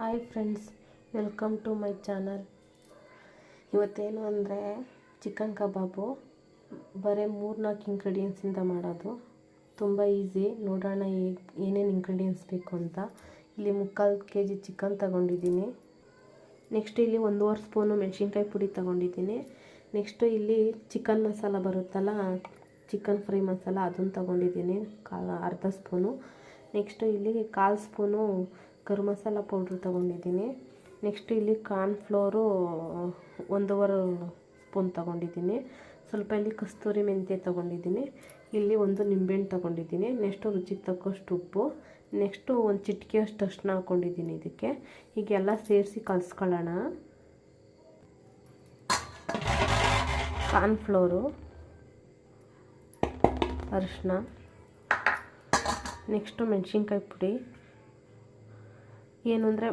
Hi friends, welcome to my channel. ಇವತ್ತೇನು ಅಂದರೆ chicken ಕಬಾಬು ಬರೀ 3-4 ಇಂಗ್ರೀಡಿಯೆಂಟ್ಸಿಂದ ಮಾಡೋದು. ತುಂಬ ಈಸಿ. ನೋಡೋಣ ಏನೇನು ಇಂಗ್ರೀಡಿಯೆಂಟ್ಸ್ ಬೇಕು ಅಂತ. ಇಲ್ಲಿ 3/4 kg ಚಿಕನ್ ತಗೊಂಡಿದ್ದೀನಿ. ನೆಕ್ಸ್ಟ್ ಇಲ್ಲಿ 1.5 ಸ್ಪೂನು ಮೆಣಸಿನ್ಕಾಯಿ ಪುಡಿ ತಗೊಂಡಿದ್ದೀನಿ. ನೆಕ್ಸ್ಟು ಇಲ್ಲಿ ಚಿಕನ್ ಮಸಾಲ ಬರುತ್ತಲ್ಲ, ಚಿಕನ್ ಫ್ರೈ ಮಸಾಲ, ಅದನ್ನು ತಗೊಂಡಿದ್ದೀನಿ ಅರ್ಧ ಸ್ಪೂನು. ನೆಕ್ಸ್ಟು ಇಲ್ಲಿ 1/4 ಸ್ಪೂನು ಗರಂ ಮಸಾಲ ಪೌಡ್ರ್ ತೊಗೊಂಡಿದ್ದೀನಿ. ನೆಕ್ಸ್ಟ್ ಇಲ್ಲಿ ಕಾರ್ನ್ಫ್ಲೋರು 1.5 ಸ್ಪೂನ್ ತೊಗೊಂಡಿದ್ದೀನಿ. ಸ್ವಲ್ಪ ಇಲ್ಲಿ ಕಸ್ತೂರಿ ಮೆಂತ್ಯ ತೊಗೊಂಡಿದ್ದೀನಿ. ಇಲ್ಲಿ 1 ನಿಂಬೆಹಣ್ಣು ತೊಗೊಂಡಿದ್ದೀನಿ. ನೆಕ್ಸ್ಟು ರುಚಿಗೆ ತಕ್ಕಷ್ಟು ಉಪ್ಪು. ನೆಕ್ಸ್ಟು 1 ಚಿಟಿಕೆಯಷ್ಟು ಅರಿಶಿನ ಹಾಕ್ಕೊಂಡಿದ್ದೀನಿ. ಇದಕ್ಕೆ ಹೀಗೆಲ್ಲ ಸೇರಿಸಿ ಕಲಿಸ್ಕೊಳ್ಳೋಣ. ಕಾರ್ನ್ಫ್ಲೋರು, ಅರಿಶಿನ, ನೆಕ್ಸ್ಟು ಮೆಣಸಿನ್ಕಾಯಿ ಪುಡಿ. ಏನು ಅಂದರೆ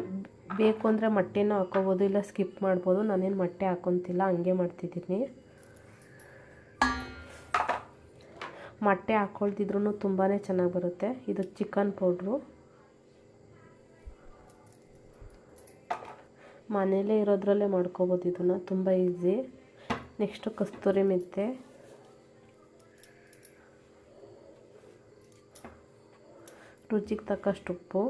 ಬೇಕು ಅಂದರೆ ಮೊಟ್ಟೆನೂ ಹಾಕ್ಕೋಬೋದು, ಇಲ್ಲ ಸ್ಕಿಪ್ ಮಾಡ್ಬೋದು. ನಾನೇನು ಮೊಟ್ಟೆ ಹಾಕ್ಕೊತಿಲ್ಲ, ಹಂಗೆ ಮಾಡ್ತಿದ್ದೀನಿ. ಮೊಟ್ಟೆ ಹಾಕ್ಕೊಳ್ತಿದ್ರೂ ತುಂಬಾ ಚೆನ್ನಾಗಿ ಬರುತ್ತೆ. ಇದು ಚಿಕನ್ ಪೌಡ್ರು, ಮನೇಲೇ ಇರೋದ್ರಲ್ಲೇ ಮಾಡ್ಕೋಬೋದು ಇದನ್ನು, ತುಂಬ ಈಸಿ. ನೆಕ್ಸ್ಟು ಕಸ್ತೂರಿ ಮೆಂತ್ಯ, ರುಚಿಗೆ ತಕ್ಕಷ್ಟು ಉಪ್ಪು.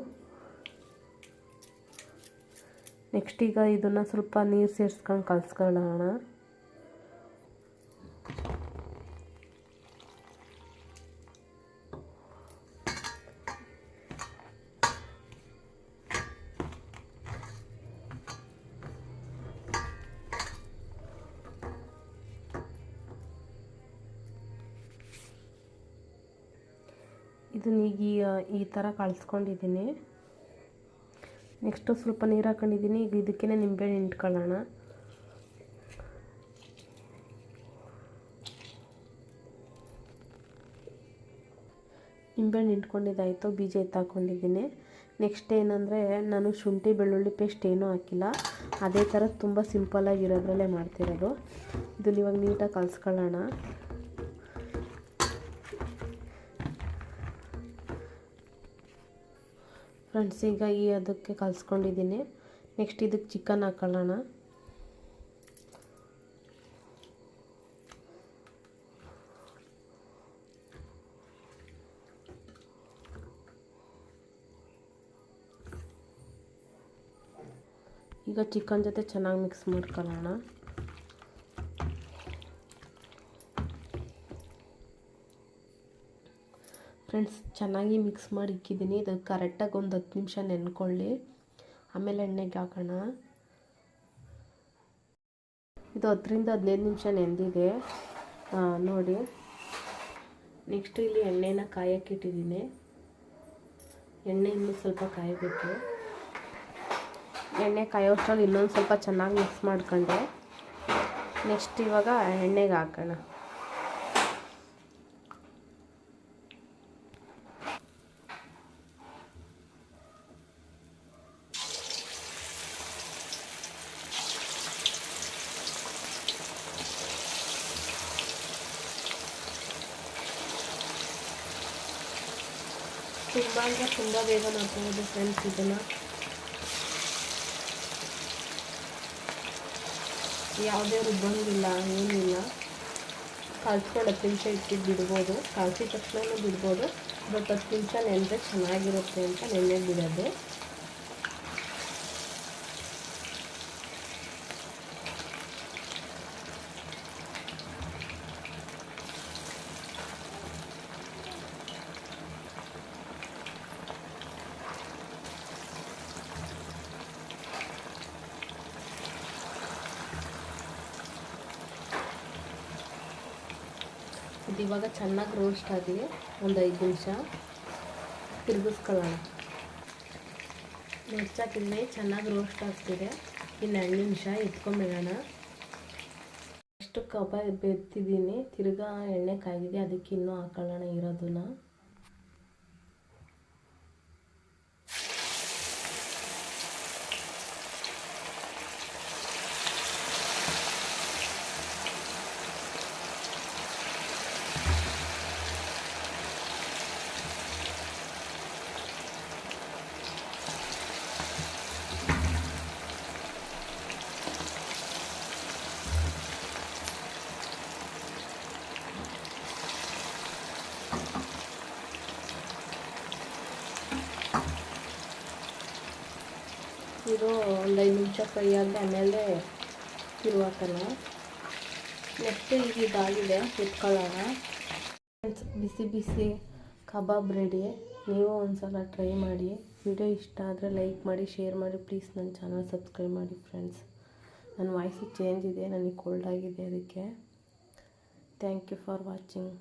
ನೆಕ್ಸ್ಟ್ ಈಗ ಇದನ್ನು ಸ್ವಲ್ಪ ನೀರು ಸೇರಿಸ್ಕೊಂಡು ಕಲಿಸ್ಕೊಳ್ಳೋಣ. ಇದನ್ನ ಈಗ ಈ ಥರ ಕಲಿಸ್ಕೊಂಡಿದ್ದೀನಿ. ನೆಕ್ಸ್ಟು ಸ್ವಲ್ಪ ನೀರು ಹಾಕೊಂಡಿದ್ದೀನಿ. ಈಗ ಇದಕ್ಕೇ ನಿಂಬೆಹಣ್ಣು ಹಿಂಡ್ಕೊಳ್ಳೋಣ. ನಿಂಬೆಹಣ್ಣು ಹಿಂಡ್ಕೊಂಡಿದ್ದಾಯಿತು, ಬೀಜ ಎತ್ತಾಕೊಂಡಿದ್ದೀನಿ. ನೆಕ್ಸ್ಟ್ ಏನಂದರೆ ನಾನು ಶುಂಠಿ ಬೆಳ್ಳುಳ್ಳಿ ಪೇಸ್ಟ್ ಏನೂ ಹಾಕಿಲ್ಲ, ಅದೇ ಥರ ತುಂಬ ಸಿಂಪಲ್ಲಾಗಿರೋದ್ರಲ್ಲೇ ಮಾಡ್ತಿರೋದು. ಇದನ್ನು ಇವಾಗ ನೀಟಾಗಿ ಕಲಿಸ್ಕೊಳ್ಳೋಣ. ಫ್ರೆಂಡ್ಸ್, ಈಗ ಅದಕ್ಕೆ ಕಲಿಸ್ಕೊಂಡಿದ್ದೀನಿ. ನೆಕ್ಸ್ಟ್ ಇದಕ್ಕೆ ಚಿಕನ್ ಹಾಕೊಳ್ಳೋಣ. ಈಗ ಚಿಕನ್ ಜೊತೆ ಚೆನ್ನಾಗಿ ಮಿಕ್ಸ್ ಮಾಡ್ಕೊಳ್ಳೋಣ. ಫ್ರೆಂಡ್ಸ್, ಚೆನ್ನಾಗಿ ಮಿಕ್ಸ್ ಮಾಡಿ ಇಕ್ಕಿದ್ದೀನಿ. ಇದು ಕರೆಕ್ಟಾಗಿ ಒಂದು 10 ನಿಮಿಷ ನೆನ್ಕೊಳ್ಳಿ, ಆಮೇಲೆ ಎಣ್ಣೆಗೆ ಹಾಕೋಣ. ಇದು 10-15 ನಿಮಿಷ ನೆಂದಿದೆ ನೋಡಿ. ನೆಕ್ಸ್ಟ್ ಇಲ್ಲಿ ಎಣ್ಣೆನ ಕಾಯಕ್ಕೆ ಇಟ್ಟಿದ್ದೀನಿ. ಎಣ್ಣೆ ಇನ್ನೂ ಸ್ವಲ್ಪ ಕಾಯಬೇಕು. ಎಣ್ಣೆ ಕಾಯೋಷ್ಟರಲ್ಲಿ ಇನ್ನೊಂದು ಸ್ವಲ್ಪ ಚೆನ್ನಾಗಿ ಮಿಕ್ಸ್ ಮಾಡ್ಕೊಂಡೆ. ನೆಕ್ಸ್ಟ್ ಇವಾಗ ಎಣ್ಣೆಗೆ ಹಾಕೋಣ. ತುಂಬ ಅಂದರೆ ತುಂಬ ಬೇಗ ಮಾಡ್ಕೋಬೋದು ಫ್ರೆಂಡ್ಸ್. ಇದನ್ನು ಯಾವುದೇ ರುಬ್ಬಂಗಿಲ್ಲ, ಏನಿಲ್ಲ. ಕಲಿಸ್ಕೊಂಡು 10 ನಿಮಿಷ ಇಟ್ಟಿದ್ದು ಬಿಡ್ಬೋದು. ಕಲಿಸಿದ ತಕ್ಷಣವೂ ಬಿಡ್ಬೋದು, ಬಟ್ 10 ನಿಮಿಷ ನೆನೆದ್ರೆ ಚೆನ್ನಾಗಿರುತ್ತೆ ಅಂತ ನೆನೆ ಬಿಡೋದು. ಇದು ಇವಾಗ ಚೆನ್ನಾಗಿ ರೋಸ್ಟ್ ಆಗಿದೆ. ಒಂದು 5 ನಿಮಿಷ ತಿರುಗಿಸ್ಕೊಳ್ಳೋಣ. ಹೆಚ್ಚಾಕಿದ್ಮೇಲೆ ಚೆನ್ನಾಗಿ ರೋಸ್ಟ್ ಆಗ್ತಿದೆ. ಇನ್ನು 2 ನಿಮಿಷ ಎತ್ಕೊಂಬಿಡೋಣ. ಎಷ್ಟು ಕಬಾಬ್ ಬೆತ್ತಿದ್ದೀನಿ, ತಿರ್ಗಾ ಎಣ್ಣೆ ಕಾಯ್ದಿದೆ, ಅದಕ್ಕೆ ಇನ್ನೂ ಹಾಕೊಳ್ಳೋಣ ಇರೋದನ್ನ. ಇದು ಒಂದು 5 ನಿಮಿಷ ಫ್ರೈ ಆಗಿ ಆಮೇಲೆ ತಿರುವಾಕೋಣ. ನೆಕ್ಸ್ಟ್ ಈಗ ಇದಾಗಿದೆ, ಎತ್ಕೊಳ್ಳೋಣ. ಬಿಸಿ ಬಿಸಿ ಕಬಾಬ್ ರೆಡಿ. ನೀವು ಒಂದ್ಸಲ ಟ್ರೈ ಮಾಡಿ. ವಿಡಿಯೋ ಇಷ್ಟ ಆದರೆ ಲೈಕ್ ಮಾಡಿ, ಶೇರ್ ಮಾಡಿ. ಪ್ಲೀಸ್ ನನ್ನ ಚಾನಲ್ ಸಬ್ಸ್ಕ್ರೈಬ್ ಮಾಡಿ ಫ್ರೆಂಡ್ಸ್. ನನ್ನ ವಾಯ್ಸು ಚೇಂಜ್ ಇದೆ, ನನಗೆ ಕೋಲ್ಡ್ ಆಗಿದೆ, ಅದಕ್ಕೆ ಥ್ಯಾಂಕ್ ಯು ಫಾರ್ ವಾಚಿಂಗ್.